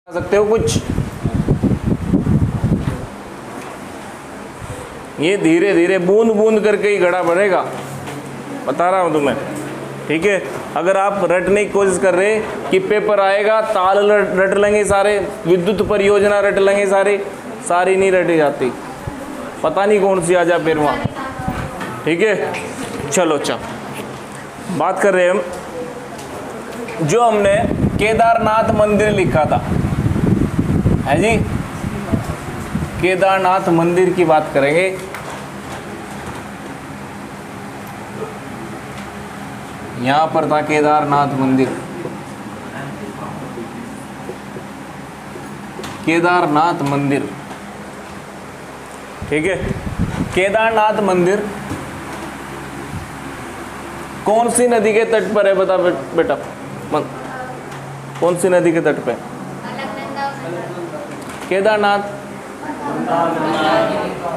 सकते हो कुछ? ये धीरे धीरे बूंद बूंद करके ही घड़ा भरेगा, बता रहा हूँ तुम्हें। ठीक है, अगर आप रटने की कोशिश कर रहे कि पेपर आएगा ताल रट लेंगे सारे, विद्युत परियोजना रट लेंगे सारे, सारी नहीं रटी जाती, पता नहीं कौन सी आ जा फिर वहाँ। ठीक है, चलो अच्छा बात कर रहे हैं हम, जो हमने केदारनाथ मंदिर लिखा था, है जी, केदारनाथ मंदिर की बात करेंगे। यहां पर था केदारनाथ मंदिर, केदारनाथ मंदिर। ठीक है, केदारनाथ मंदिर कौन सी नदी के तट पर है? बता बेटा, कौन सी नदी के तट पे? केदारनाथ,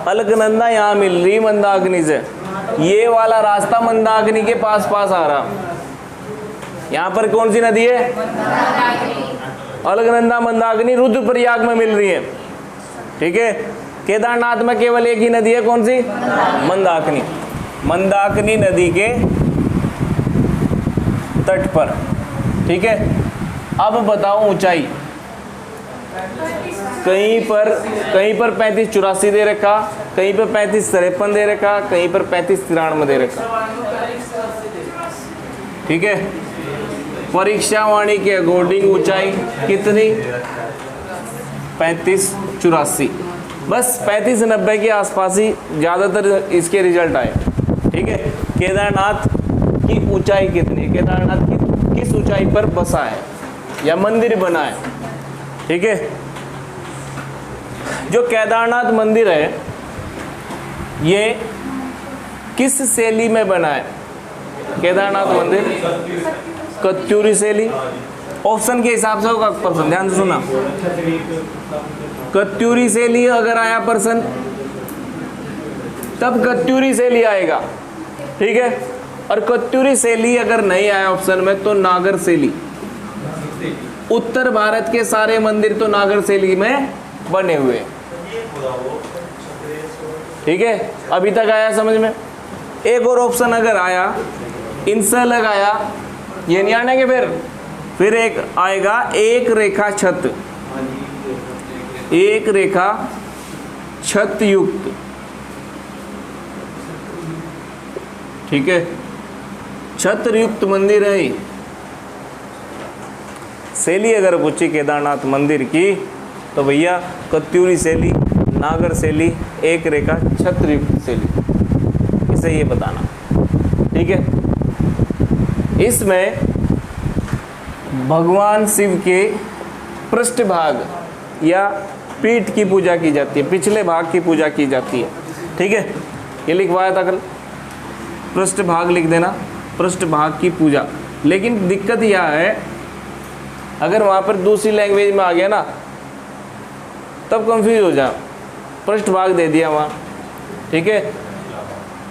अलकनंदा यहाँ मिल रही मंदाकिनी से, ये वाला रास्ता मंदाकिनी के पास पास आ रहा। यहाँ पर कौन सी नदी है? अलकनंदा मंदाकिनी रुद्रप्रयाग में मिल रही है। ठीक है, केदारनाथ में केवल एक ही नदी है, कौन सी? मंदाकिनी। मंदाकिनी नदी के तट पर। ठीक है, अब बताओ ऊंचाई। कहीं पर 35-84 दे रखा, कहीं पर 35-53 दे रखा, कहीं पर 35-93 दे रखा। ठीक है, परीक्षा वाणी के अकॉर्डिंग ऊंचाई कितनी? 35-84, बस 35-90 के आसपास ही ज़्यादातर इसके रिजल्ट आए। ठीक है, केदारनाथ की ऊंचाई कितनी? केदारनाथ की किस ऊंचाई पर बसा है या मंदिर बना है? ठीक है, जो केदारनाथ मंदिर है ये किस शैली में बना है? केदारनाथ मंदिर कत्यूरी शैली। ऑप्शन के हिसाब से होगा प्रश्न, ध्यान से सुना। कत्यूरी शैली अगर आया प्रश्न तब कत्यूरी शैली आएगा। ठीक है, और कत्यूरी शैली अगर नहीं आया ऑप्शन में तो नागर शैली। उत्तर भारत के सारे मंदिर तो नागर शैली में बने हुए। ठीक है, अभी तक आया समझ में? एक और ऑप्शन अगर आया इनसे लगाया, ये नहीं आने के फिर एक आएगा एक रेखा छत, एक रेखा छत युक्त। ठीक है, छत युक्त मंदिर है। शैली अगर पूछी केदारनाथ मंदिर की तो भैया कत्यूरी शैली, नागर शैली, एक रेखा छत युक्त शैली, इसे ये बताना। ठीक है, इसमें भगवान शिव के पृष्ठभाग या पीठ की पूजा की जाती है, पिछले भाग की पूजा की जाती है। ठीक है, ये लिखवाया था कल, पृष्ठभाग लिख देना, पृष्ठभाग की पूजा। लेकिन दिक्कत यह है अगर वहाँ पर दूसरी लैंग्वेज में आ गया ना तब कंफ्यूज हो जाए, पृष्ठभाग दे दिया वहाँ। ठीक है,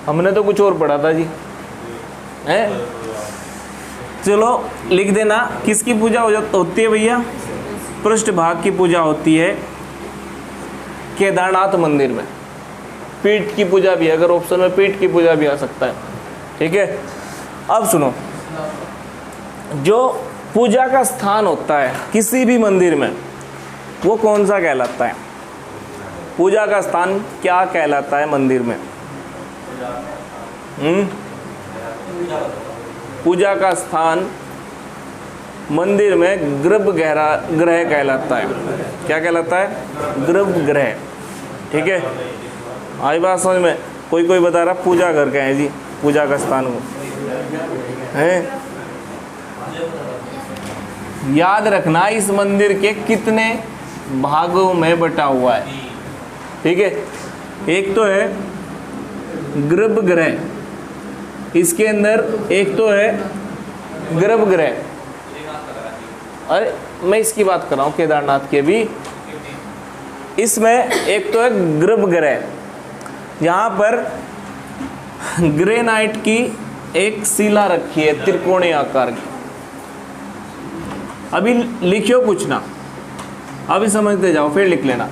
हमने तो कुछ और पढ़ा था जी, है? चलो लिख देना, किसकी पूजा होती है भैया? पृष्ठभाग की पूजा होती है केदारनाथ मंदिर में। पीठ की पूजा भी, अगर ऑप्शन में पीठ की पूजा भी आ सकता है। ठीक है, अब सुनो, जो पूजा का स्थान होता है किसी भी मंदिर में वो कौन सा कहलाता है? पूजा का स्थान क्या कहलाता है मंदिर में? पूजा का स्थान मंदिर में गर्भगृह कहलाता है। क्या कहलाता है? गर्भगृह। ठीक है, आई बात समझ में? कोई बता रहा पूजा घर का है जी, पूजा का स्थान वो है। याद रखना इस मंदिर के कितने भागों में बटा हुआ है। ठीक है, एक तो है गर्भगृह, इसके अंदर एक तो है गर्भगृह। अरे मैं इसकी बात कर रहा हूँ केदारनाथ के भी। इसमें एक तो है गर्भगृह, यहाँ पर ग्रेनाइट की एक शिला रखी है त्रिकोणीय आकार की। अभी लिखियो पूछना, अभी समझते जाओ फिर लिख लेना।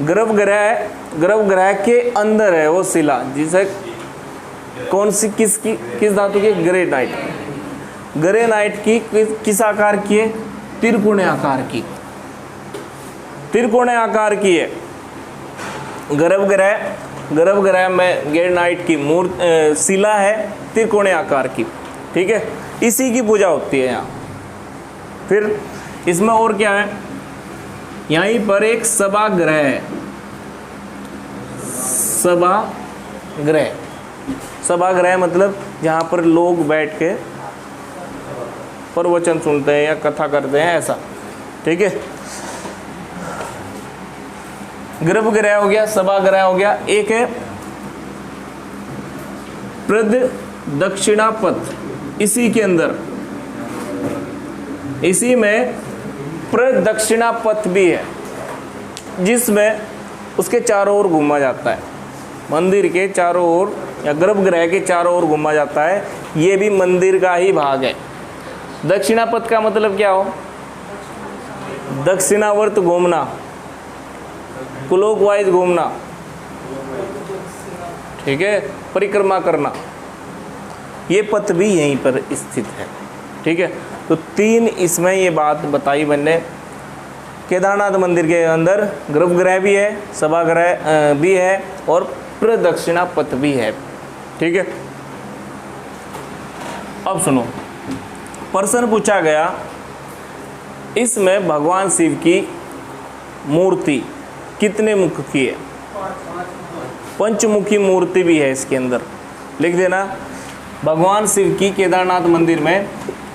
गर्भगृह के अंदर है वो शिला, जिसे कौन सी किस धातु की? ग्रेनाइट। ग्रेनाइट की किस आकार की है? त्रिकोणीय आकार की। त्रिकोणीय आकार की है गर्भगृह में ग्रेनाइट की शिला है त्रिकोणीय आकार की। ठीक है, इसी की पूजा होती है यहाँ। फिर इसमें और क्या है? यहीं पर एक सभागृह है। सभागृह मतलब जहाँ पर लोग बैठ के प्रवचन सुनते हैं या कथा करते हैं, ऐसा। ठीक है, गर्भगृह हो गया, सभागृह हो गया। एक है प्रदक्षिणापथ, इसी के अंदर, इसी में प्रदक्षिणापथ भी है, जिसमें उसके चारों ओर घूमा जाता है। मंदिर के चारों ओर या गर्भगृह के चारों ओर घूमा जाता है। ये भी मंदिर का ही भाग है। दक्षिणापथ का मतलब क्या हो? दक्षिणावर्त घूमना, क्लॉकवाइज घूमना। ठीक है, परिक्रमा करना। ये पथ भी यहीं पर स्थित है। ठीक है, तो 3 इसमें ये बात बताई मैंने। केदारनाथ मंदिर के अंदर गर्भगृह भी है, सभागृह भी है और प्रदक्षिणा पथ भी है। ठीक है, अब सुनो, प्रश्न पूछा गया इसमें भगवान शिव की मूर्ति कितने मुख की है? 5मुखी मूर्ति भी है इसके अंदर। लिख देना, भगवान शिव की केदारनाथ मंदिर में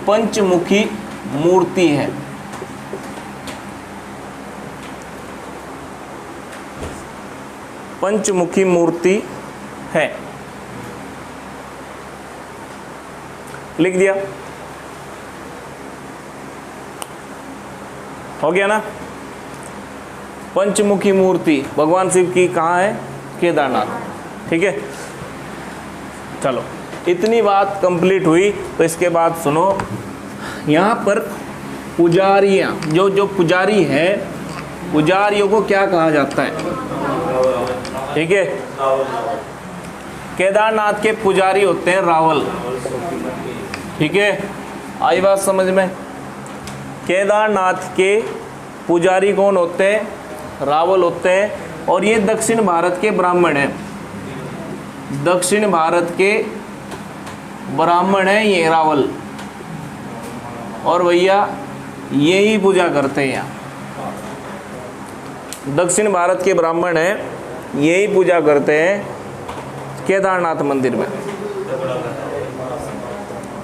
5मुखी मूर्ति है। पंचमुखी मूर्ति है, लिख दिया। हो गया ना? पंचमुखी मूर्ति भगवान शिव की कहाँ है? केदारनाथ। ठीक है, चलो इतनी बात कंप्लीट हुई। तो इसके बाद सुनो, यहाँ पर पुजारियाँ, जो पुजारी है, पुजारियों को क्या कहा जाता है? ठीक है, केदारनाथ के पुजारी होते हैं रावल। ठीक है, आई बात समझ में? केदारनाथ के पुजारी कौन होते हैं? रावल होते हैं। और ये दक्षिण भारत के ब्राह्मण हैं। दक्षिण भारत के ब्राह्मण हैं ये रावल, और भैया यही पूजा करते हैं यहाँ। दक्षिण भारत के ब्राह्मण हैं, यही पूजा करते हैं केदारनाथ मंदिर में।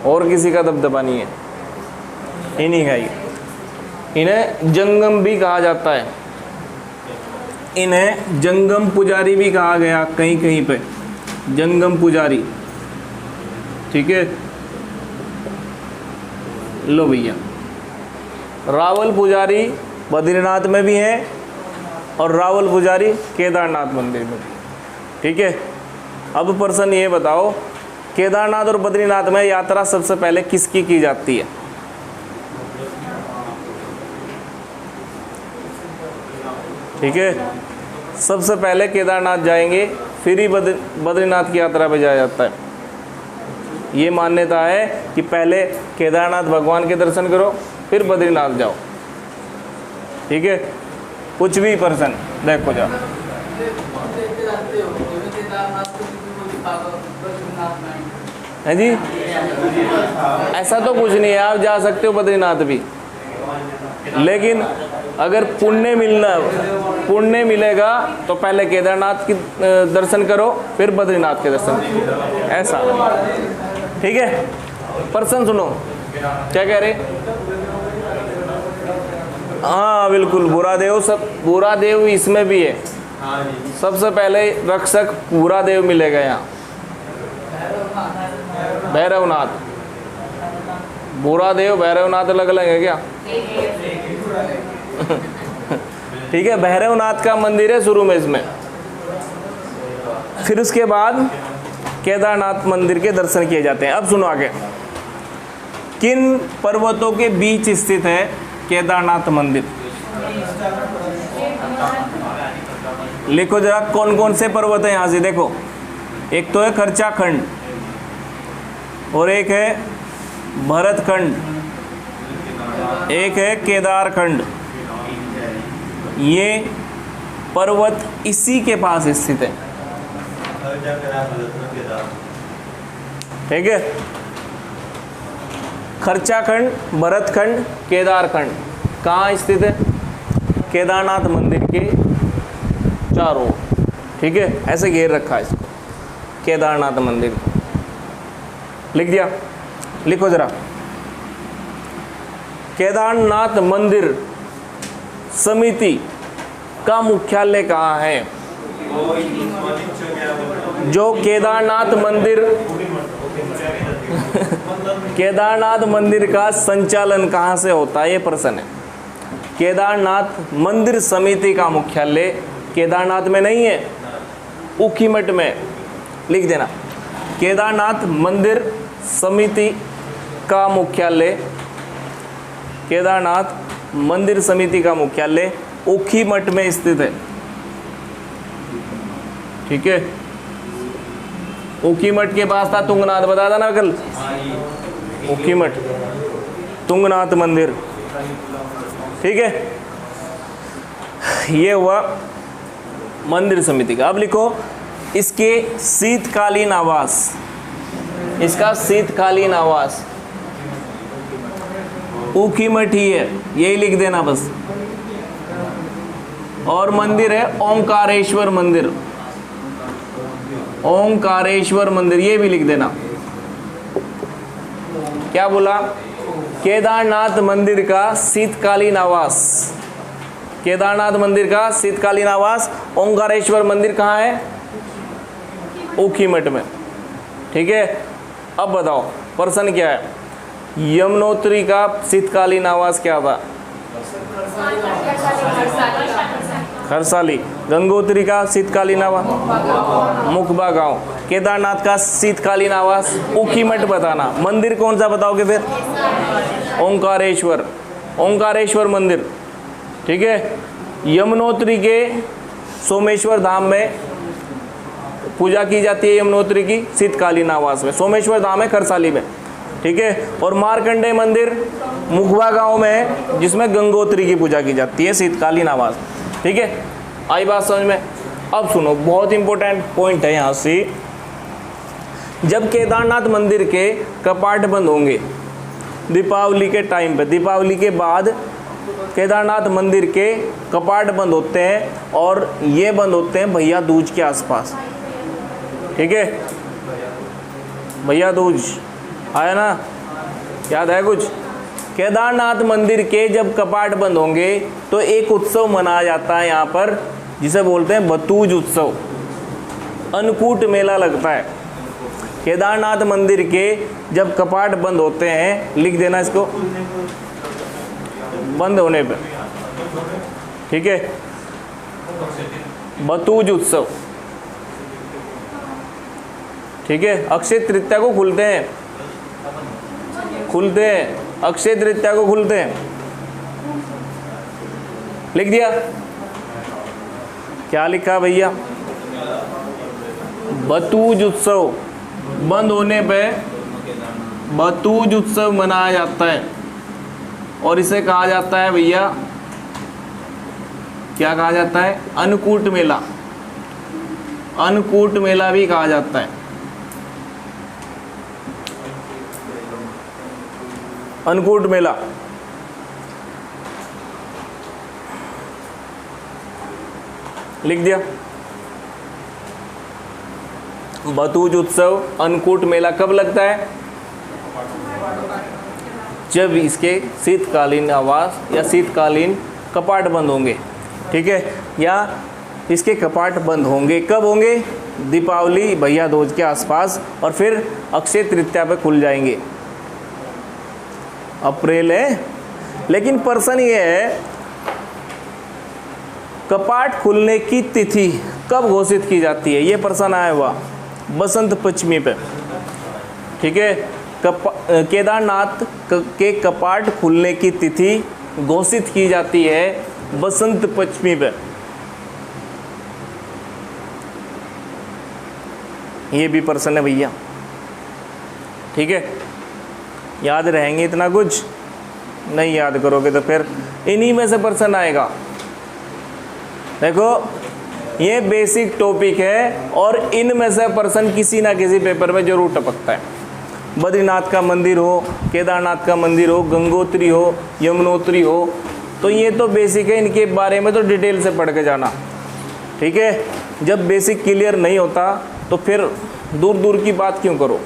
और किसी का दबदबा नहीं है, इन्हीं का ही। इन्हें जंगम भी कहा जाता है, इन्हें जंगम पुजारी भी कहा गया कहीं कहीं पे, जंगम पुजारी। ठीक है, लो भैया, रावल पुजारी बद्रीनाथ में भी है और रावल पुजारी केदारनाथ मंदिर में भी। ठीक है, अब प्रश्न ये बताओ, केदारनाथ और बद्रीनाथ में यात्रा सबसे पहले किसकी की जाती है? ठीक है, सबसे पहले केदारनाथ जाएंगे, फिर ही बद्रीनाथ की यात्रा पे जाया जाता है। ये मान्यता है कि पहले केदारनाथ भगवान के दर्शन करो, फिर बद्रीनाथ जाओ। ठीक है, कुछ भी पर्सन देखो जाओ। है जी, ऐसा तो कुछ नहीं है, आप जा सकते हो बद्रीनाथ भी, लेकिन अगर पुण्य मिलेगा तो पहले केदारनाथ की दर्शन करो, फिर बद्रीनाथ के दर्शन, ऐसा। ठीक है, प्रश्न सुनो, क्या कह रहे? हाँ बिल्कुल, बुरा देव इसमें भी है। सबसे पहले रक्षक बुरा देव मिलेगा यहाँ, भैरवनाथ। बुरा देव भैरवनाथ अलग अलग है क्या? ठीक है, भैरवनाथ का मंदिर है शुरू में इसमें, फिर उसके बाद केदारनाथ मंदिर के दर्शन किए जाते हैं। अब सुनो आगे, किन पर्वतों के बीच स्थित है केदारनाथ मंदिर? लिखो जरा कौन कौन से पर्वत है यहाँ से देखो। एक तो है खर्चाखंड और एक है भरतखंड, एक है केदारखंड। ये पर्वत इसी के पास स्थित है, ठीक है। खर्चाखंड, भरतखंड, केदारखंड कहाँ स्थित है? केदारनाथ मंदिर के चारों ओर, ठीक है। ऐसे घेर रखा है इसको, केदारनाथ मंदिर। लिख दिया? लिखो जरा। केदारनाथ मंदिर समिति का मुख्यालय कहाँ है? जो केदारनाथ मंदिर केदारनाथ मंदिर का संचालन कहाँ से होता है, ये प्रश्न है। केदारनाथ मंदिर समिति का मुख्यालय केदारनाथ में नहीं है, ऊखीमठ में। लिख देना, केदारनाथ मंदिर समिति का मुख्यालय, केदारनाथ मंदिर समिति का मुख्यालय ऊखीमठ में स्थित है, ठीक है। ऊखीमठ के पास था तुंगनाथ, बता था ना कल। ऊखीमठ, तुंगनाथ मंदिर, ठीक है। ये हुआ मंदिर समिति का। अब लिखो इसके शीतकालीन आवास, इसका शीतकालीन आवास ऊखीमठ ही है, यही लिख देना बस। और मंदिर है ओंकारेश्वर मंदिर, ओंकारेश्वर मंदिर, ये भी लिख देना। क्या बोला? केदारनाथ मंदिर का शीतकालीन आवास, केदारनाथ मंदिर का शीतकालीन आवास ओंकारेश्वर मंदिर कहाँ है? ऊखीमठ में, ठीक है। अब बताओ प्रश्न क्या है? यमुनोत्री का शीतकालीन आवास क्या था? खरसाली। गंगोत्री का शीतकालीन आवास मुखबा गांव। केदारनाथ का शीतकालीन आवास ऊखीमठ बताना। मंदिर कौन सा बताओगे फिर? ओंकारेश्वर, ओंकारेश्वर मंदिर, ठीक है। यमुनोत्री के सोमेश्वर धाम में पूजा की जाती है, यमुनोत्री की शीतकालीन आवास में। सोमेश्वर धाम है खरसाली में, ठीक है। और मार्कंडेय मंदिर मुखबा गांव में है, जिसमें गंगोत्री की पूजा की जाती है, शीतकालीन आवास, ठीक है। आई बात समझ में? अब सुनो, बहुत इंपॉर्टेंट पॉइंट है यहाँ से। जब केदारनाथ मंदिर के कपाट बंद होंगे दीपावली के टाइम पे, दीपावली के बाद केदारनाथ मंदिर के कपाट बंद होते हैं, और ये बंद होते हैं भैया दूज के आसपास, ठीक है। भैया दूज आया ना, याद है कुछ? केदारनाथ मंदिर के जब कपाट बंद होंगे तो एक उत्सव मनाया जाता है यहाँ पर, जिसे बोलते हैं बतूज उत्सव। अन्नकूट मेला लगता है केदारनाथ मंदिर के जब कपाट बंद होते हैं। लिख देना इसको, बंद होने पे, ठीक है। बतूज उत्सव, ठीक है। अक्षय तृतीया को खुलते हैं, खुलते हैं, अक्षय तृतीया को खुलते हैं। लिख दिया? क्या लिखा भैया? बतूज उत्सव बंद होने पे बतूज उत्सव मनाया जाता है, और इसे कहा जाता है भैया, क्या कहा जाता है? अन्नकूट मेला, अन्नकूट मेला भी कहा जाता है। अन्नकूट मेला, लिख दिया? बतूज उत्सव, अन्नकूट मेला कब लगता है? जब इसके शीतकालीन आवास या शीतकालीन कपाट बंद होंगे, ठीक है। या इसके कपाट बंद होंगे, कब होंगे? दीपावली भैया दूज के आसपास, और फिर अक्षय तृतीया पे खुल जाएंगे। अप्रैल है, लेकिन प्रश्न ये है कपाट खुलने की तिथि कब घोषित की जाती है? ये प्रश्न आया हुआ बसंत पंचमी पे, ठीक है। केदारनाथ के कपाट खुलने की तिथि घोषित की जाती है बसंत पंचमी पे। ये भी पर्सन है भैया, ठीक है। याद रहेंगे इतना कुछ, नहीं याद करोगे तो फिर इन्हीं में से पर्सन आएगा। देखो ये बेसिक टॉपिक है और इनमें से पर्सन किसी ना किसी पेपर में जरूर टपकता है। बद्रीनाथ का मंदिर हो, केदारनाथ का मंदिर हो, गंगोत्री हो, यमुनोत्री हो, तो ये तो बेसिक है, इनके बारे में तो डिटेल से पढ़ के जाना, ठीक है। जब बेसिक क्लियर नहीं होता तो फिर दूर दूर की बात क्यों करो,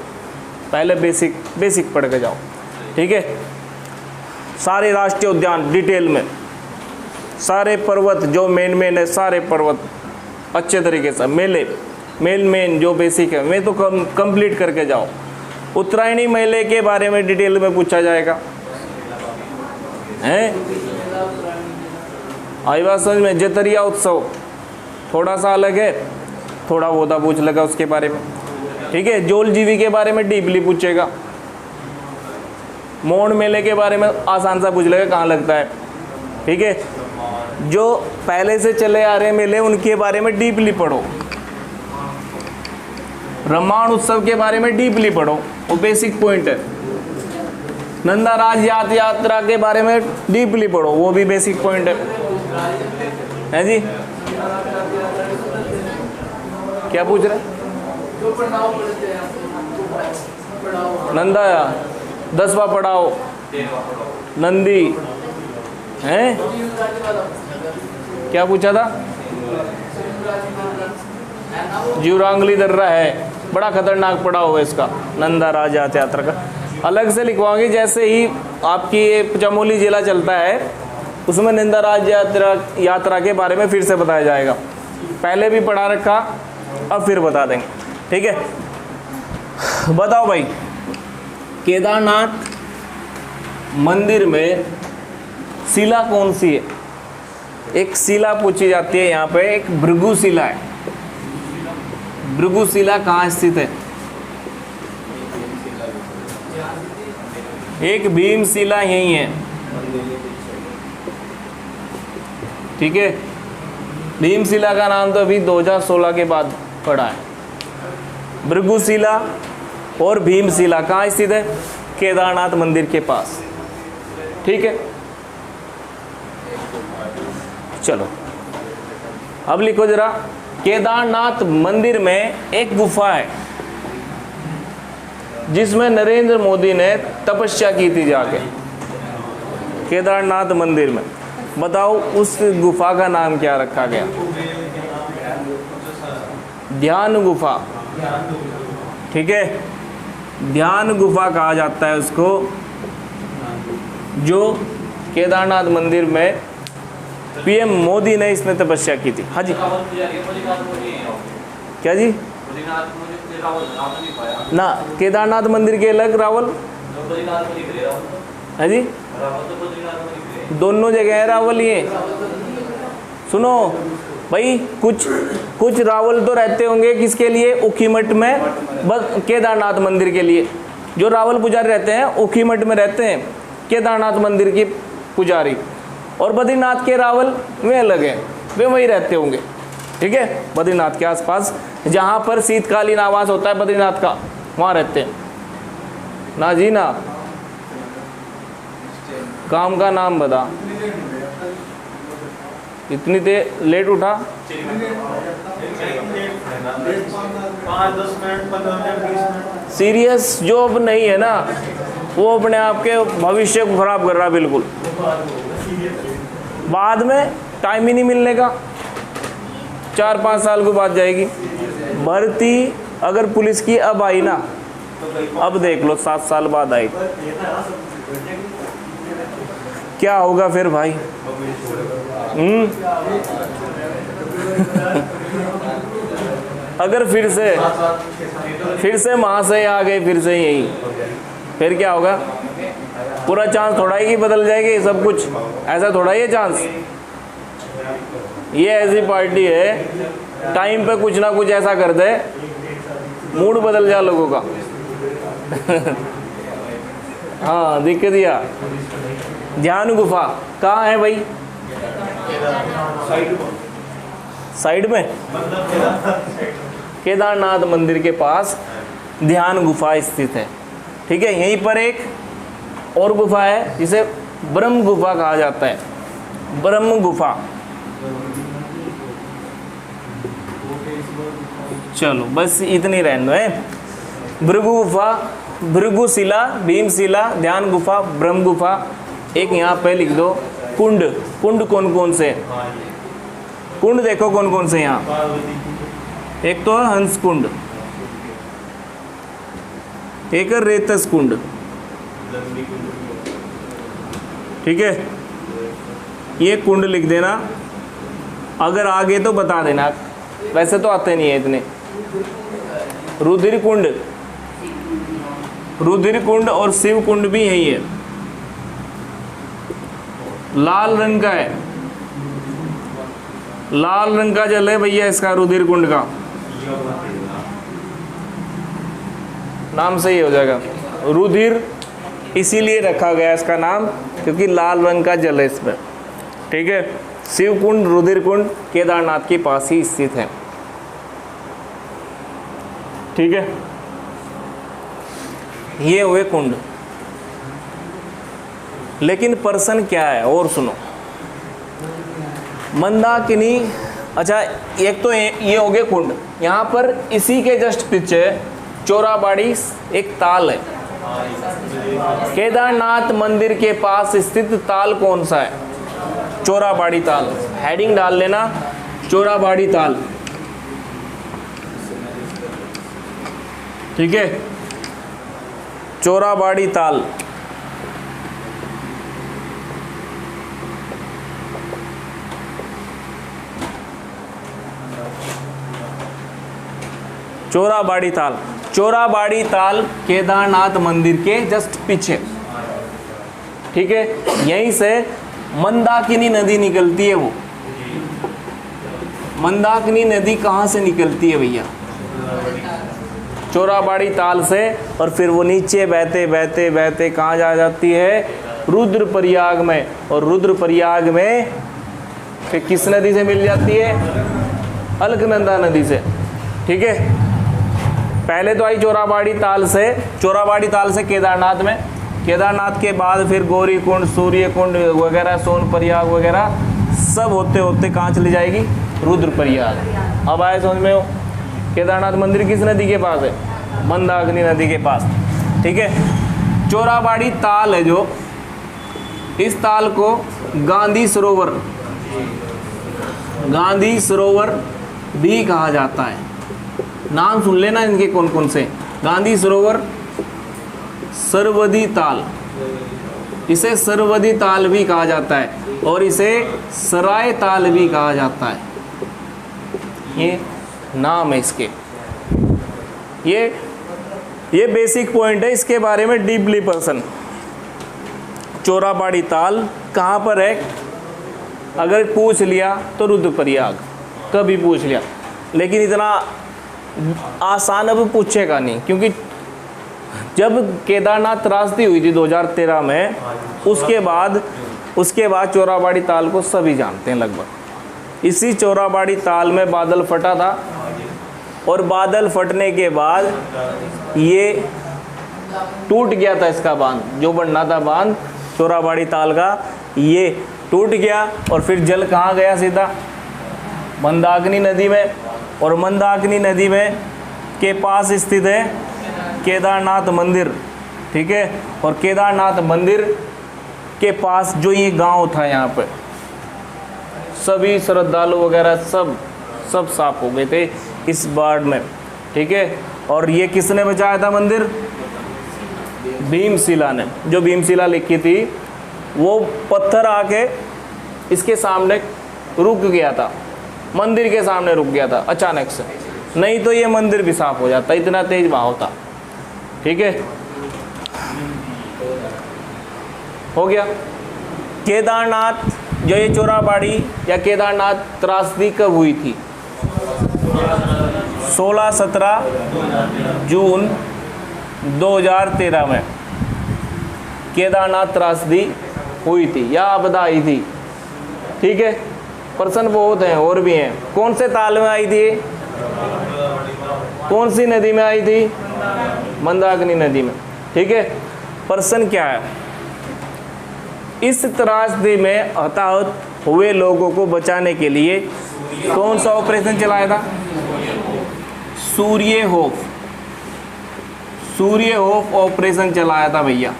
पहले बेसिक पढ़ के जाओ, ठीक है। सारे राष्ट्रीय उद्यान डिटेल में, सारे पर्वत जो मेन है, सारे पर्वत अच्छे तरीके से, मेन जो बेसिक है वे तो कंप्लीट करके जाओ। उत्तरायणी मेले के बारे में डिटेल में पूछा जाएगा, हैं आई बात समझ में। जतरिया उत्सव थोड़ा सा अलग है, थोड़ा बहुता पूछ लगा उसके बारे में, ठीक है। जोल जीवी के बारे में डीपली पूछेगा। मोड़ मेले के बारे में आसान सा पूछ लेगा, कहाँ लगता है, ठीक है। जो पहले से चले आ रहे मेले उनके बारे में डीपली पढ़ो। रामायण उत्सव के बारे में डीपली पढ़ो, वो बेसिक पॉइंट है। नंदाराज यात्रा के बारे में डीपली पढ़ो, वो भी बेसिक पॉइंट है जी। क्या पूछ रहे? नंदा 10वां पड़ाव, नंदी हैं, क्या पूछा था? जीवरांगली दर्रा है, बड़ा खतरनाक पड़ाव है इसका, नंदा राज यात्रा का। अलग से लिखवाओगे, जैसे ही आपकी ये चमोली जिला चलता है उसमें नंदा राज यात्रा के बारे में फिर से बताया जाएगा। पहले भी पढ़ा रखा, अब फिर बता देंगे, ठीक है। बताओ भाई, केदारनाथ मंदिर में शिला कौन सी है? एक शिला पूछी जाती है यहाँ पे, एक भृगु शिला है। भृगु शिला कहाँ स्थित है? एक भीम शिला यही है, ठीक है। भीम शिला का नाम तो अभी 2016 के बाद पड़ा है। भृगु शिला और भीम शिला कहाँ स्थित है? केदारनाथ मंदिर के पास, ठीक है। चलो अब लिखो जरा, केदारनाथ मंदिर में एक गुफा है जिसमें नरेंद्र मोदी ने तपस्या की थी जाके, केदारनाथ मंदिर में। बताओ उस गुफा का नाम क्या रखा गया? ध्यान गुफा, ठीक है। ध्यान गुफा कहा जाता है उसको, जो केदारनाथ मंदिर में पीएम मोदी ने इसमें तपस्या की थी। हाँ जी, क्या जी? ना, केदारनाथ मंदिर के अलग, रावल है जी, दोनों जगह है रावल। ये सुनो भाई, कुछ रावल तो रहते होंगे किसके लिए? ऊखीमठ में, बस केदारनाथ मंदिर के लिए। जो रावल पुजारी रहते हैं ऊखीमठ में रहते हैं, केदारनाथ मंदिर की पुजारी। और बद्रीनाथ के रावल वे अलग हैं, वे वहीं रहते होंगे, ठीक है। बद्रीनाथ के आसपास जहाँ पर शीतकालीन आवास होता है बद्रीनाथ का, वहाँ रहते हैं। ना जी ना, काम का नाम बता। इतनी देर लेट उठा? 5-10 minute 15 minute 20 minute. Serious job नहीं है ना, वो अपने आप के भविष्य को खराब कर रहा बिल्कुल। बाद में टाइम ही नहीं मिलने का, 4-5 साल के बाद जाएगी भर्ती। अगर पुलिस की अब आई ना, अब देख लो 7 साल बाद आई, क्या होगा फिर भाई? अगर फिर से वहाँ से आ गए, फिर से यही, फिर क्या होगा? पूरा चांस थोड़ा ही कि बदल जाएगी सब कुछ, ऐसा थोड़ा ही है चांस। ये ऐसी पार्टी है, टाइम पे कुछ ना कुछ ऐसा कर दे, मूड बदल जा लोगों का। हाँ, दिक्कत दिया। ध्यान गुफा कहाँ है भाई? साइड को साइड में मतलब केदारनाथ केदारनाथ मंदिर के पास ध्यान गुफा स्थित है। ठीक है, यहीं पर एक और गुफा है जिसे ब्रह्म गुफा कहा जाता है। ब्रह्म गुफा, चलो बस इतनी रहने दो है। भृगु गुफा, भृगुशिला, भीमशिला, ध्यान गुफा, ब्रह्म गुफा। एक यहाँ पे लिख दो कुंड। कुंड कौन कौन से? कुंड देखो कौन कौन से यहाँ। एक तो है हंस कुंड, एक है रेतस कुंड। ठीक है, ये कुंड लिख देना, अगर आगे तो बता देना, वैसे तो आते नहीं है इतने। रुधिर कुंड, रुधिर कुंड और शिव कुंड भी यही है, लाल रंग का है, लाल रंग का जल है भैया इसका, रुधिर कुंड का नाम सही हो जाएगा। रुधिर इसीलिए रखा गया इसका नाम क्योंकि लाल रंग का जल है इसमें। ठीक है, शिव कुंड, रुधिर कुंड केदारनाथ के पास ही स्थित है। ठीक है, ये हुए कुंड। लेकिन पर्सन क्या है और सुनो। मंदाकिनी, अच्छा एक तो ये हो गए कुंड। यहाँ पर इसी के जस्ट पीछे चोराबाड़ी एक ताल है। केदारनाथ मंदिर के पास स्थित ताल कौन सा है? चोराबाड़ी ताल। हेडिंग डाल लेना, चोराबाड़ी ताल। ठीक है, चोराबाड़ी ताल। चोराबाड़ी ताल, चोराबाड़ी ताल केदारनाथ मंदिर के जस्ट पीछे। ठीक है, यहीं से मंदाकिनी नदी निकलती है। वो मंदाकिनी नदी कहाँ से निकलती है भैया? चोराबाड़ी ताल से, और फिर वो नीचे बहते बहते बहते कहाँ जा जाती है? रुद्रप्रयाग में। और रुद्रप्रयाग में फिर किस नदी से मिल जाती है? अलकनंदा नदी से। ठीक है, पहले तो आई चोराबाड़ी ताल से, चोराबाड़ी ताल से केदारनाथ में, केदारनाथ के बाद फिर गौरी कुंड, सूर्य कुंड वगैरह, सोनप्रयाग वगैरह सब होते होते कहाँ चली जाएगी? रुद्रप्रयाग। अब आए समझ में हो? केदारनाथ मंदिर किस नदी के पास है? मंदाकिनी नदी के पास। ठीक है, चोराबाड़ी ताल है जो, इस ताल को गांधी सरोवर, गांधी सरोवर भी कहा जाता है। नाम सुन लेना इनके कौन कौन से। गांधी सरोवर, सरवदी ताल, इसे सरवदी ताल भी कहा जाता है, और इसे सराय ताल भी कहा जाता है। ये नाम है इसके। ये बेसिक पॉइंट है, इसके बारे में डीपली पर्सन। चोराबाड़ी ताल कहाँ पर है? अगर पूछ लिया तो रुद्रप्रयाग, कभी पूछ लिया, लेकिन इतना आसान अब पूछेगा नहीं, क्योंकि जब केदारनाथ त्रासदी हुई थी 2013 में, उसके बाद चोराबाड़ी ताल को सभी जानते हैं लगभग। इसी चोराबाड़ी ताल में बादल फटा था, और बादल फटने के बाद ये टूट गया था, इसका बांध जो बनना था, बांध चोराबाड़ी ताल का, ये टूट गया। और फिर जल कहाँ गया? सीधा मंदाकिनी नदी में। और मंदाकिनी नदी में के पास स्थित है केदारनाथ मंदिर। ठीक है, और केदारनाथ मंदिर के पास जो ये गांव था, यहाँ पे सभी श्रद्धालु वगैरह सब साफ हो गए थे इस बाढ़ में। ठीक है, और ये किसने बचाया था मंदिर? भीमशिला ने। जो भीमशिला लिखी थी, वो पत्थर आके इसके सामने रुक गया था, मंदिर के सामने रुक गया था अचानक से, नहीं तो ये मंदिर भी साफ हो जाता, इतना तेज बहाव था। ठीक है, हो गया। केदारनाथ जो ये चोराबाड़ी या केदारनाथ त्रासदी कब हुई थी? 16-17 जून 2013 में केदारनाथ त्रासदी हुई थी या आपदा आई थी। ठीक है, पर्सन बहुत हैं और भी हैं। कौन से ताल में आई थी, कौन सी नदी में आई थी, मंदाकिनी नदी में। ठीक है, पर्सन क्या है, इस त्रासदी में हताहत हुए लोगों को बचाने के लिए कौन सा ऑपरेशन चलाया था, सूर्य होप ऑपरेशन चलाया था भैया।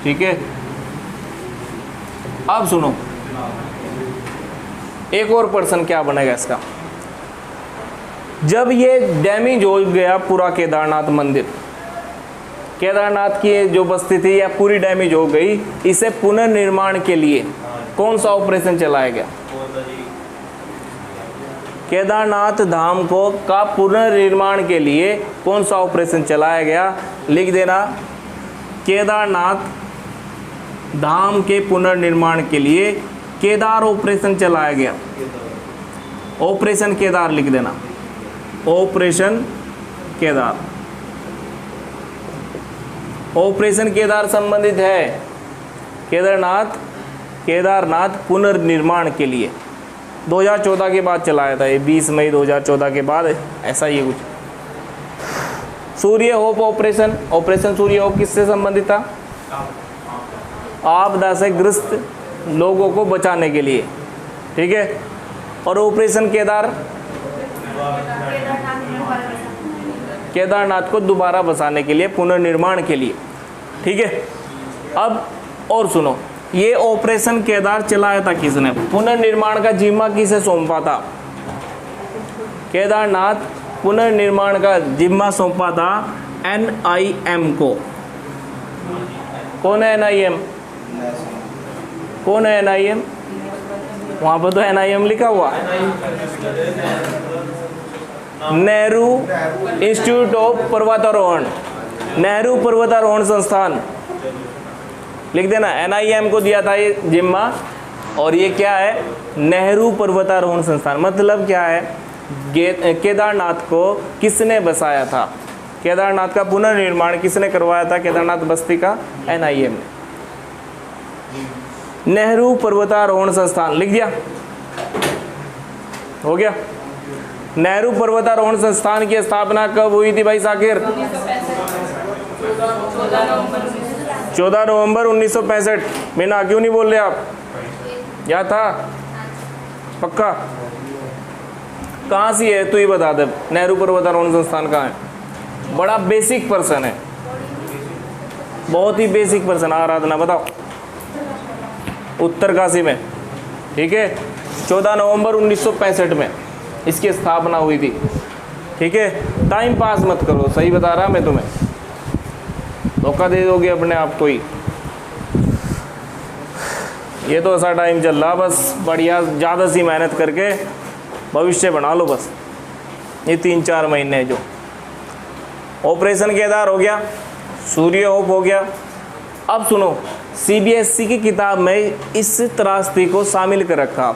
ठीक है, अब सुनो एक और पर्सन क्या बनेगा इसका। जब ये डैमेज हो गया पूरा केदारनाथ मंदिर, केदारनाथ की जो बस्ती थी या पूरी डैमेज हो गई, इसे पुनर्निर्माण के लिए कौन सा ऑपरेशन चलाया गया, केदारनाथ धाम को का पुनर्निर्माण के लिए कौन सा ऑपरेशन चलाया गया, लिख देना। केदारनाथ धाम के पुनर्निर्माण के लिए केदार ऑपरेशन चलाया गया। ऑपरेशन केदार लिख देना, ऑपरेशन केदार। ऑपरेशन केदार संबंधित है केदारनाथ पुनर्निर्माण के लिए 2014 के बाद चलाया था ये, 20 मई 2014 के बाद ऐसा ही कुछ। सूर्य होप ऑपरेशन सूर्य होप किससे संबंधित था, आपदा से ग्रस्त लोगों को बचाने के लिए। ठीक है, और ऑपरेशन केदारनाथ को दोबारा बसाने के लिए, पुनर्निर्माण के लिए। ठीक है, अब और सुनो, ये ऑपरेशन केदार चलाया था किसने, पुनर्निर्माण का जिम्मा किसे सौंपा था, केदारनाथ पुनर्निर्माण का जिम्मा सौंपा था NIM को। कौन है NIM, कौन है NIM, वहां पर तो NIM लिखा हुआ, नेहरू इंस्टीट्यूट ऑफ पर्वतारोहण, नेहरू पर्वतारोहण संस्थान लिख देना। NIM को दिया था ये जिम्मा, और ये क्या है, नेहरू पर्वतारोहण संस्थान। मतलब क्या है, केदारनाथ को किसने बसाया था, केदारनाथ का पुनर्निर्माण किसने करवाया था, केदारनाथ बस्ती का NIM ने। नेहरू पर्वतारोहण संस्थान लिख दिया, हो गया। नेहरू पर्वतारोहण संस्थान की स्थापना कब हुई थी भाई साकिर, 14 नवंबर 1965। मीना क्यों नहीं बोल रहे आप, या था पक्का, कहाँ से है तू ही बता दे। नेहरू पर्वतारोहण संस्थान कहाँ है, बड़ा बेसिक पर्सन है, बहुत ही बेसिक पर्सन। आराधना बताओ, उत्तरकाशी में। ठीक है, 14 नवंबर 1965 में इसकी स्थापना हुई थी। ठीक है, टाइम पास मत करो, सही बता रहा मैं तुम्हें, धोखा दे दोगे अपने आप को ही। ये तो ऐसा टाइम चल रहा, बस बढ़िया ज़्यादा सी मेहनत करके भविष्य बना लो बस। ये 3-4 महीने जो ऑपरेशन केदार हो गया, सूर्य होप हो गया। अब सुनो, CBSE की किताब में इस त्रासदी को शामिल कर रखा।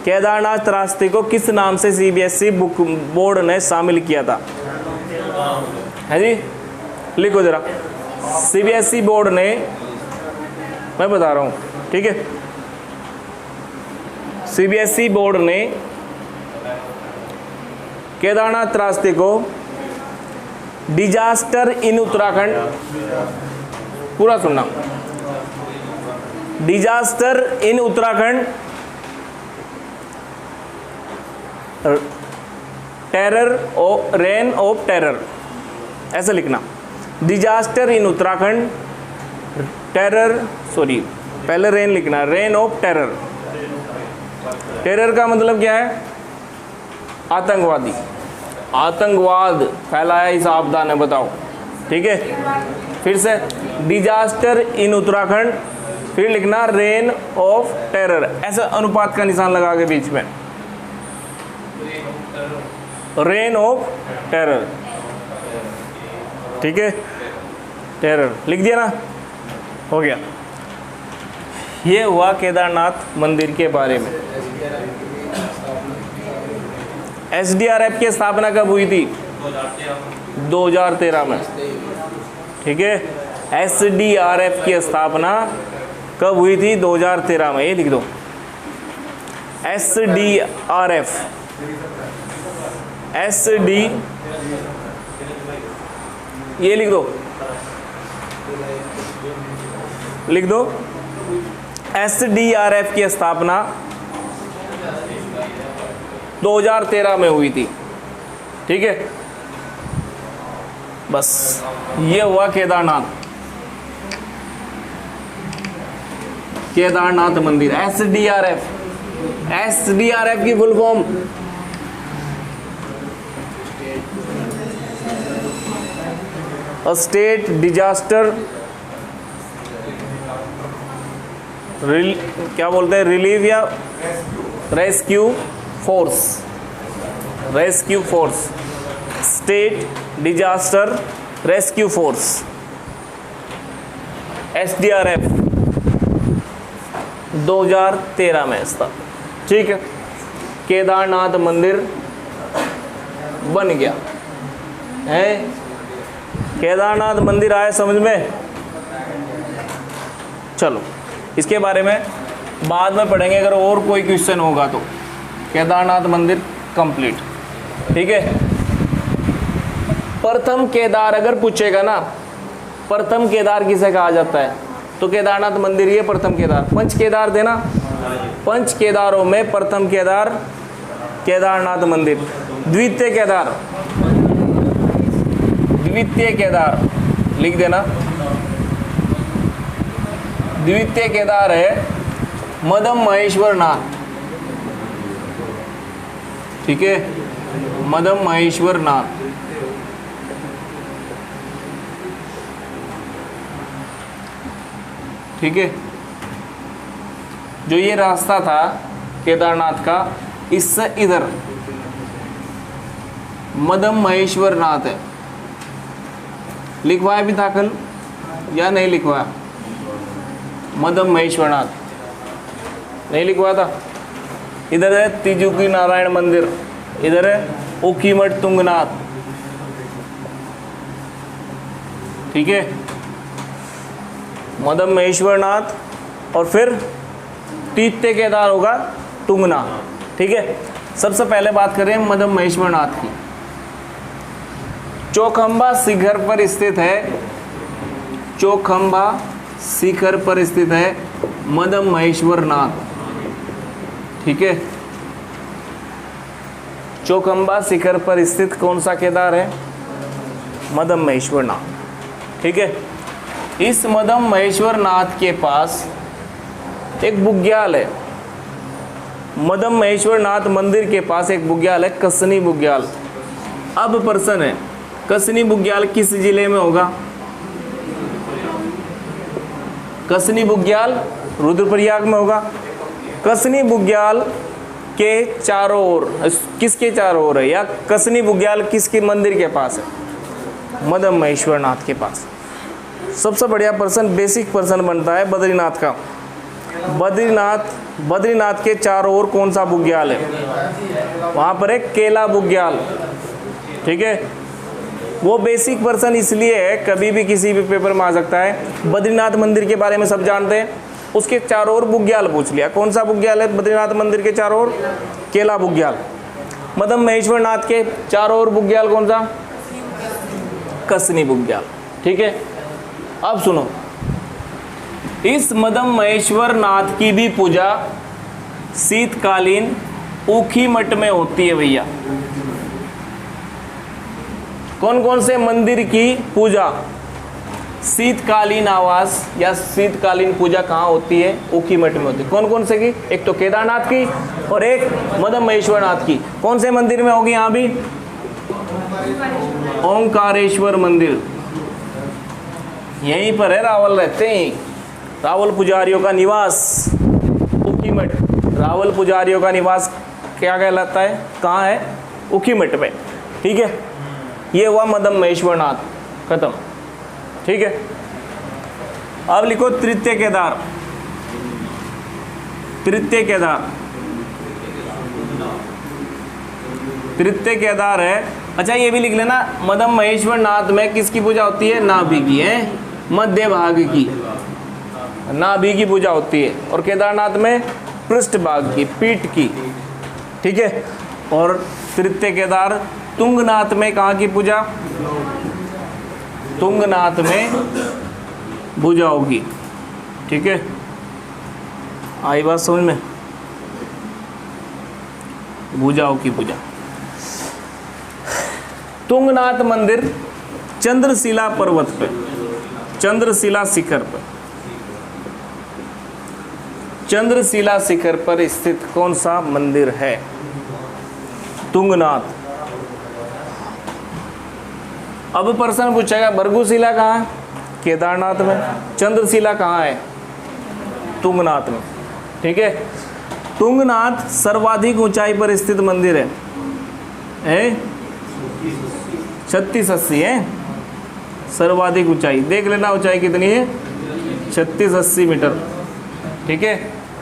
केदारनाथ त्रासदी को किस नाम से CBSE बुक बोर्ड ने शामिल किया था, है जी, लिखो जरा। CBSE बोर्ड ने, मैं बता रहा हूँ, ठीक है, CBSE बोर्ड ने केदारनाथ त्रासदी को डिजास्टर इन उत्तराखंड, पूरा सुनना, डिजास्टर इन उत्तराखंड, टेरर और रेन ऑफ टेरर, ऐसे लिखना। Disaster in Uttarakhand, terror, sorry पहले रेन लिखना, रेन ऑफ टेरर। टेरर का मतलब क्या है, आतंकवादी, आतंकवाद फैलाया इस आपदा ने, बताओ। ठीक है, फिर से डिजास्टर इन उत्तराखंड, फिर लिखना रेन ऑफ टेरर, ऐसे अनुपात का निशान लगा के बीच में, रेन ऑफ टेरर। ठीक है, टेरर लिख दिया ना, हो गया। ये हुआ केदारनाथ मंदिर के बारे में। SDRF की स्थापना कब हुई थी, 2013 में। ठीक है, SDRF की स्थापना कब हुई थी, 2013 में, ये लिख दो। SDRF, SD, ये लिख दो, लिख दो। SDRF की स्थापना 2013 में हुई थी, ठीक है। बस ये हुआ केदारनाथ, केदारनाथ मंदिर। SDRF, SDRF की फुल फॉर्म स्टेट डिजास्टर क्या बोलते हैं, रिलीफ या rescue force, rescue force, state disaster rescue force, SDRF 2013 में था, ठीक है। केदारनाथ मंदिर बन गया है, केदारनाथ मंदिर आए समझ में। चलो इसके बारे में बाद में पढ़ेंगे, अगर और कोई क्वेश्चन होगा तो। केदारनाथ मंदिर कंप्लीट, ठीक है। प्रथम केदार अगर पूछेगा ना, प्रथम केदार किसे कहा जाता है, तो केदारनाथ मंदिर ये प्रथम केदार। पंच केदार देना, पंच केदारों में प्रथम केदार केदारनाथ मंदिर। द्वितीय केदार, द्वितीय केदार लिख देना। द्वितीय केदार है मदम महेश्वर नाथ, ठीक है, मदम महेश्वर नाथ। ठीक है, जो ये रास्ता था केदारनाथ का, इससे इधर मदम महेश्वर नाथ है। लिखवाया भी था कल या नहीं लिखवाया? मदम महेश्वर नाथ नहीं लिखवाया था। इधर है तिजुकी नारायण मंदिर, इधर है ओखीमठ तुंगनाथ, ठीक है, मदम महेश्वर नाथ और फिर तीसरे केदार होगा तुंगना, ठीक है। सबसे पहले बात करें मदम महेश्वर नाथ की। चौखंबा शिखर पर स्थित है, चौखंबा शिखर पर स्थित है मदम महेश्वर नाथ, ठीक है। चौखंबा शिखर पर स्थित कौन सा केदार है? मदम महेश्वर नाथ, ठीक है। इस मदम महेश्वर नाथ के पास एक बुग्याल है, मदम महेश्वर नाथ मंदिर के पास एक बुग्याल है, कसनी बुग्याल। अब प्रश्न है, कसनी बुग्याल किस जिले में होगा? कसनी बुग्याल रुद्रप्रयाग में होगा। कसनी बुग्याल के चारों ओर, किसके चारों ओर है, या कसनी बुग्याल किसके मंदिर के पास है? मदम महेश्वर नाथ के पास। सबसे बढ़िया पर्सन, बेसिक पर्सन बनता है बद्रीनाथ का। बद्रीनाथ के चारों ओर कौन सा बुग्याल है? वहाँ पर एक केला बुग्याल, ठीक है। वो बेसिक पर्सन इसलिए है, कभी भी किसी भी पेपर में आ सकता है। बद्रीनाथ मंदिर के बारे में सब जानते हैं, उसके चारों ओर बुग्याल पूछ लिया। कौन सा बुग्याल है बद्रीनाथ मंदिर के चारों ओर? केला बुग्याल। मदम महेश्वर नाथ के चारों ओर बुग्याल कौन सा? कसनी बुग्याल, ठीक है। अब सुनो, इस मदम महेश्वर नाथ की भी पूजा शीतकालीन ऊखीमठ में होती है भैया। कौन कौन से मंदिर की पूजा शीतकालीन आवास या शीतकालीन पूजा कहाँ होती है? ऊखीमठ में होती है। कौन कौन से की? एक तो केदारनाथ की और एक मदम महेश्वर नाथ की। कौन से मंदिर में होगी? यहाँ भी ओंकारेश्वर मंदिर, यहीं पर है, रावल रहते हैं, रावल पुजारियों का निवास ऊखीमठ। रावल पुजारियों का निवास क्या कहलाता है? कहाँ है? ऊखीमठ में, ठीक है। ये हुआ मदम महेश्वर नाथ, खत्म, ठीक है। अब लिखो तृतीय केदार। तृतीय केदार, तृतीय केदार है। अच्छा ये भी लिख लेना, मदम महेश्वर नाथ में किसकी पूजा होती है? नाभि की, है, मध्य भाग की, नाभि की पूजा होती है। और केदारनाथ में पृष्ठभाग की, पीठ की, ठीक है। और तृतीय केदार तुंगनाथ में कहाँ की पूजा? तुंगनाथ में भुजाओं की, ठीक है। आई बात समझ में? भुजाओं की पूजा। तुंगनाथ मंदिर चंद्रशिला पर्वत पे, चंद्रशिला शिखर पर, चंद्रशिला शिखर पर स्थित कौन सा मंदिर है? तुंगनाथ। अब प्रश्न पूछेगा भृगुशिला कहाँ है? केदारनाथ में। चंद्रशिला कहाँ है? तुंगनाथ में, ठीक है। तुंगनाथ सर्वाधिक ऊंचाई पर स्थित मंदिर है 3680 है सर्वाधिक ऊंचाई। देख लेना ऊंचाई कितनी है, 3680 मीटर, ठीक है।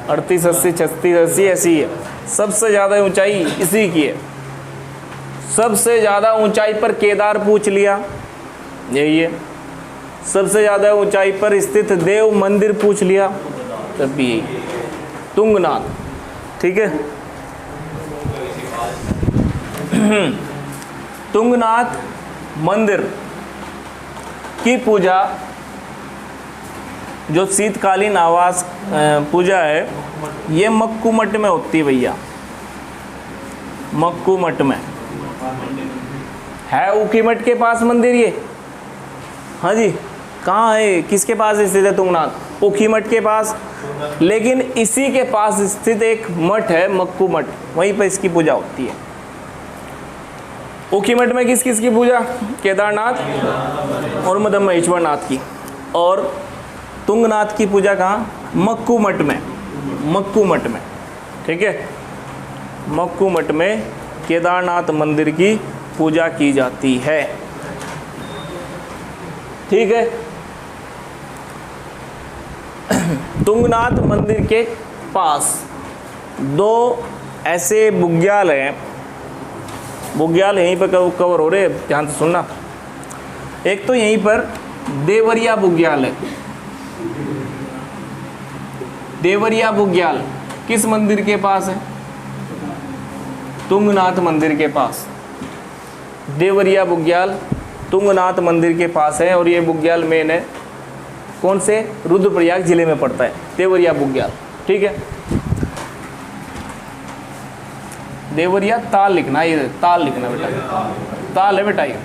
3880, 3680 ऐसी है। सबसे ज़्यादा ऊंचाई इसी की है। सबसे ज़्यादा ऊंचाई पर केदार पूछ लिया, यही है। सबसे ज़्यादा ऊंचाई पर स्थित देव मंदिर पूछ लिया, तब भी यही तुंगनाथ, ठीक है। तुंगनाथ मंदिर की पूजा, जो शीतकालीन आवास पूजा है, ये मक्कू मठ में होती है भैया। मक्कू मठ में है, ऊखी मठ के पास मंदिर ये। हाँ जी, कहाँ है, किसके पास स्थित है तुंगनाथ? ऊखी मठ के पास। लेकिन इसी के पास स्थित एक मठ है मक्कू मठ, वहीं पर इसकी पूजा होती है। ऊखी मठ में किस किस की पूजा? केदारनाथ और मदन महेश्वर नाथ की। और तुंगनाथ की पूजा कहाँ? मक्कू मठ में, मक्कू मठ में, ठीक है। मक्कू मठ में केदारनाथ मंदिर की पूजा की जाती है, ठीक है। तुंगनाथ मंदिर के पास दो ऐसे बुग्याल हैं, बुग्याल यहीं पर कवर हो रहे, ध्यान से सुनना। एक तो यहीं पर देवरिया बुग्याल है। देवरिया बुग्याल किस मंदिर के पास है? तुंगनाथ मंदिर के पास। देवरिया बुग्याल तुंगनाथ मंदिर के पास है। और ये बुग्याल मेन है कौन से? रुद्रप्रयाग जिले में पड़ता है देवरिया बुग्याल, ठीक है। देवरिया ताल लिखना, ये ताल लिखना बेटा, ताल है बेटा ये।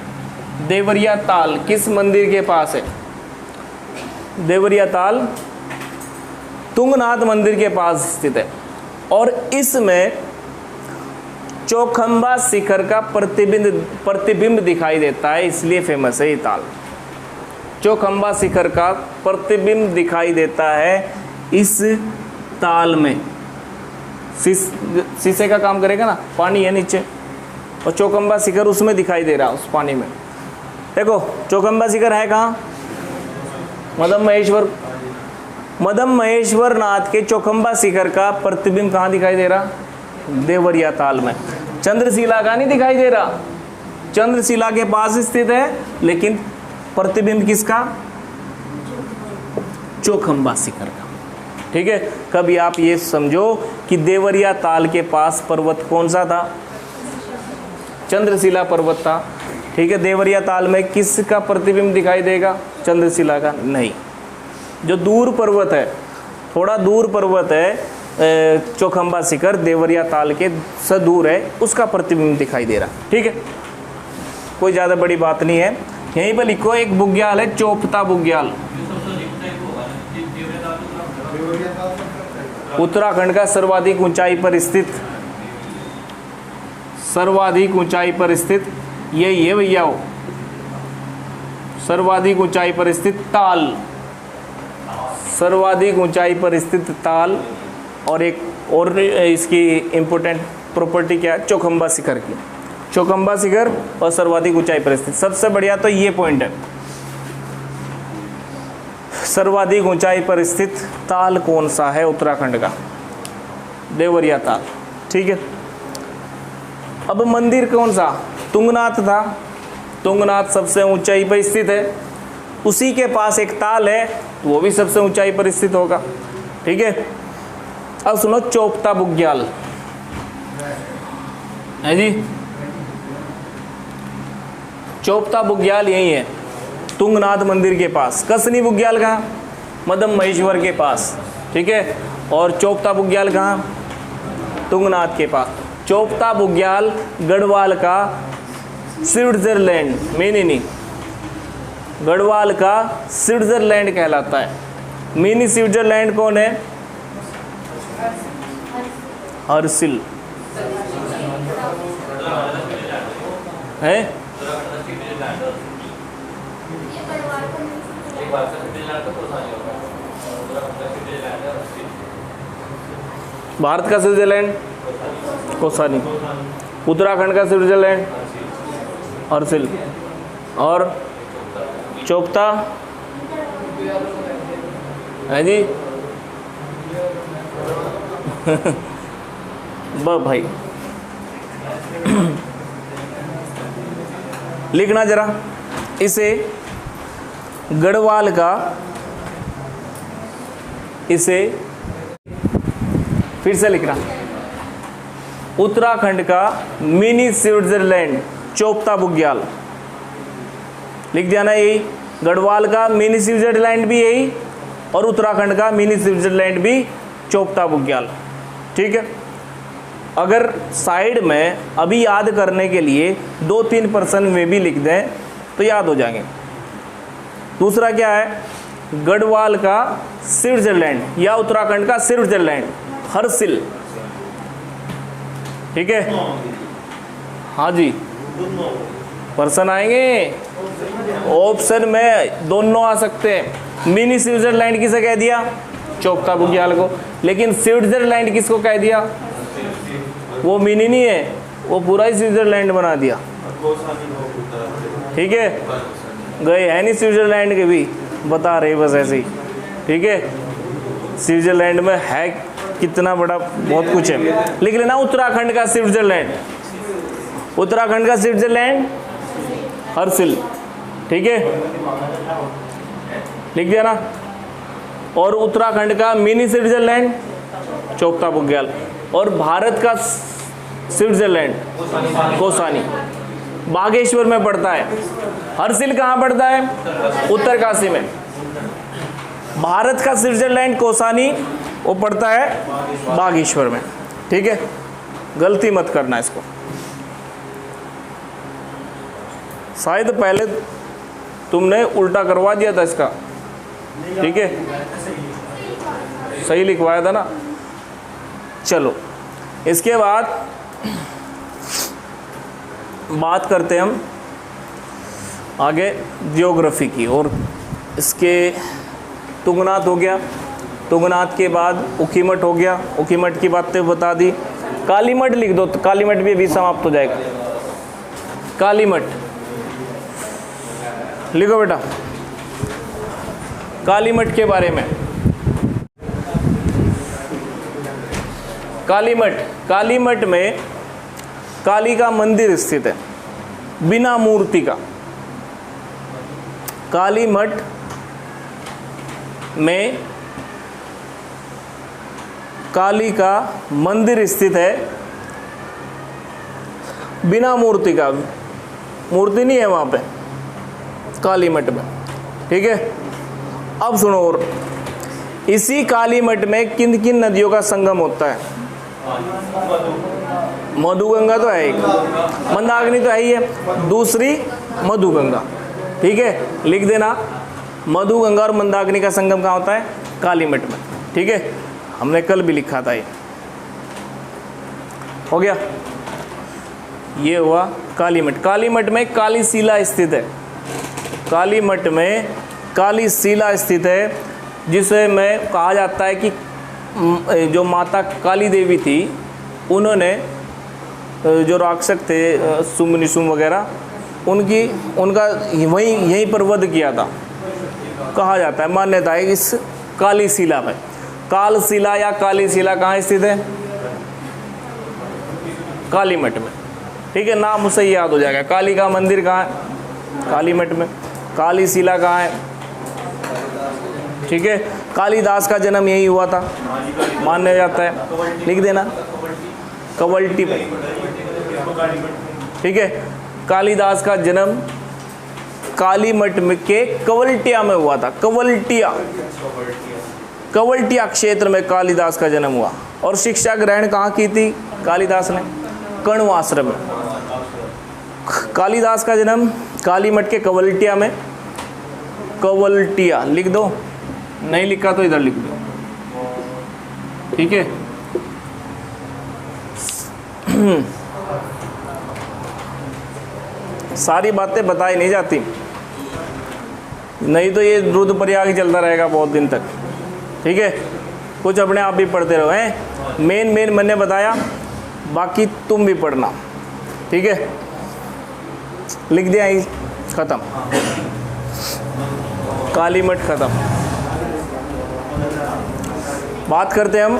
देवरिया ताल किस मंदिर के पास है? देवरिया ताल तुंगनाथ मंदिर के पास स्थित है। और इसमें चौखंबा शिखर का प्रतिबिंब दिखाई देता है, इसलिए फेमस है ये ताल। चौखंबा शिखर का प्रतिबिंब दिखाई देता है इस ताल में। शीशे का काम करेगा ना, पानी है नीचे और चौखंबा शिखर उसमें दिखाई दे रहा है, उस पानी में। देखो चौखंबा शिखर है कहाँ? मदन महेश्वर नाथ के चौखंबा शिखर का प्रतिबिंब कहाँ दिखाई दे रहा? देवरिया ताल में। चंद्रशिला का नहीं दिखाई दे रहा, चंद्रशिला के पास स्थित है, लेकिन प्रतिबिंब किसका? चौखंबा शिखर का, ठीक है। कभी आप ये समझो कि देवरिया ताल के पास पर्वत कौन सा था? चंद्रशिला पर्वत था, ठीक है। देवरिया ताल में किसका प्रतिबिंब दिखाई देगा? चंद्रशिला का नहीं। जो दूर पर्वत है, थोड़ा दूर पर्वत है चौखंबा शिखर, देवरिया ताल के से दूर है, उसका प्रतिबिंब दिखाई दे रहा, ठीक है। कोई ज़्यादा बड़ी बात नहीं है। यहीं पर लिखो एक बुग्याल है, चोपता बुग्याल, उत्तराखंड का सर्वाधिक ऊंचाई पर स्थित, सर्वाधिक ऊंचाई पर स्थित यही है भैया वो, सर्वाधिक ऊंचाई पर स्थित ताल, सर्वाधिक ऊंचाई पर स्थित ताल। और एक और इसकी इम्पोर्टेंट प्रॉपर्टी क्या है? चौखंबा शिखर की, चौखंबा शिखर और सर्वाधिक ऊंचाई पर स्थित। सबसे बढ़िया तो ये पॉइंट है, सर्वाधिक ऊंचाई पर स्थित ताल कौन सा है उत्तराखंड का? देवरिया ताल, ठीक है। अब मंदिर कौन सा? तुंगनाथ था, तुंगनाथ सबसे ऊंचाई पर स्थित है, उसी के पास एक ताल है, वो भी सबसे ऊंचाई पर स्थित होगा, ठीक है। अब सुनो चोपता बुग्याल है जी, चोपता बुग्याल यही है तुंगनाथ मंदिर के पास। कसनी बुग्याल कहाँ? मदम महेश्वर के पास, ठीक है। और चोपता बुग्याल कहाँ? तुंगनाथ के पास। चोपता बुग्याल गढ़वाल का स्विट्जरलैंड, मिनी गढ़वाल का स्विट्जरलैंड कहलाता है। मिनी स्विट्जरलैंड कौन है? हर्सिल है। भारत का स्विट्जरलैंड कोसानी, उत्तराखंड का स्विट्जरलैंड हर्सिल, और चोपता है जी भाई लिखना जरा इसे, गढ़वाल का, इसे फिर से लिखना, उत्तराखंड का मिनी स्विट्जरलैंड चोपता बुग्याल, लिख दिया ना। यही गढ़वाल का मिनी स्विट्जरलैंड भी यही, और उत्तराखंड का मिनी स्विट्जरलैंड भी चोपता बुग्याल, ठीक है। अगर साइड में अभी याद करने के लिए 2-3% में भी लिख दें तो याद हो जाएंगे। दूसरा क्या है? गढ़वाल का स्विट्जरलैंड या उत्तराखंड का स्विट्जरलैंड हर्सिल, ठीक है। हाँ जी, पर्सन आएंगे, ऑप्शन में दोनों आ सकते हैं। मिनी स्विट्जरलैंड किसे कह दिया? चोपता बुग्याल को। लेकिन स्विट्जरलैंड किसको कह दिया? वो मिनी नहीं है, वो पूरा ही स्विट्जरलैंड बना दिया, ठीक है। गए है नहीं स्विट्जरलैंड के भी, बता रहे बस ऐसे ही, ठीक है। स्विट्जरलैंड में है कितना बड़ा, बहुत कुछ है। लिख लेना उत्तराखंड का स्विट्जरलैंड, उत्तराखंड का स्विट्जरलैंड हर्सिल, ठीक है, लिख दिया ना। और उत्तराखंड का मिनी स्विट्जरलैंड चोपता बुग्याल, और भारत का स्विट्जरलैंड कोसानी, बागेश्वर में पड़ता है। हर्सिल कहाँ पड़ता है? उत्तरकाशी में। भारत का स्विट्जरलैंड कोसानी वो पड़ता है बागेश्वर में, ठीक है। गलती मत करना इसको, शायद पहले तुमने उल्टा करवा दिया था इसका, ठीक है, सही लिखवाया था ना। चलो इसके बाद बात करते हैं हम आगे ज्योग्राफी की। और इसके तुंगनाथ हो गया, तुंगनाथ के बाद ऊखीमठ हो गया, ऊखीमठ की बातें बता दी। कालीमठ लिख दो, तो कालीमठ भी अभी समाप्त हो जाएगा। कालीमठ लिखो बेटा, कालीमठ के बारे में। कालीमठ, कालीमठ में काली का मंदिर स्थित है, बिना मूर्ति का। कालीमठ में काली का मंदिर स्थित है, बिना मूर्ति का। मूर्ति नहीं है वहाँ पे कालीमठ में, ठीक है। अब सुनो, और इसी कालीमठ में किन किन नदियों का संगम होता है? मधुगंगा तो है एक, मंदाकिनी तो है ही है, दूसरी मधुगंगा, ठीक है। लिख देना, मधुगंगा और मंदाकिनी का संगम कहाँ होता है? कालीमठ में, ठीक है। हमने कल भी लिखा था, ये हो गया। ये हुआ कालीमठ। कालीमठ में काली शिला स्थित है, कालीमठ में काली शिला स्थित है, जिसे में कहा जाता है कि जो माता काली देवी थी, उन्होंने जो राक्षस थे शुंभ निशुंभ वगैरह, उनका यहीं पर वध किया था, कहा जाता है। मान्यता है इस काली शिला में। काल शिला या काली शिला कहाँ स्थित है? कालीमठ में, ठीक है। नाम उसे याद हो जाएगा। काली का मंदिर कहाँ है? कालीमठ में। काली शिला कहाँ है? ठीक है। कालिदास का जन्म यही हुआ था माना जाता है, लिख देना कवल्टी में, ठीक है। कालिदास का जन्म कालीमठ में के कवल्टिया में हुआ था। कवल्टिया क्षेत्र में कालिदास का जन्म हुआ। और शिक्षा ग्रहण कहाँ की थी कालिदास ने? कण्व आश्रम में। कालिदास का जन्म कालीमठ के कवल्टिया में, कवल्टिया लिख दो, नहीं लिखा तो इधर लिख दो, ठीक है। सारी बातें बताई नहीं जाती, नहीं तो ये रुद्रप्रयाग चलता रहेगा बहुत दिन तक, ठीक है। कुछ अपने आप भी पढ़ते रहो हैं, मेन मैंने बताया, बाकी तुम भी पढ़ना, ठीक है। लिख दिया ही, खत्म, कालीमठ खत्म। बात करते हैं हम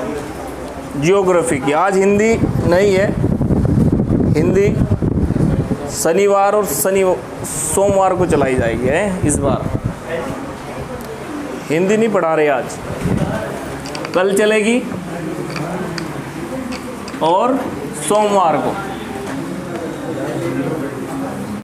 जियोग्राफी की। आज हिंदी नहीं है, हिंदी शनिवार और सोमवार को चलाई जाएगी है इस बार। हिंदी नहीं पढ़ा रहे आज, कल चलेगी और सोमवार को।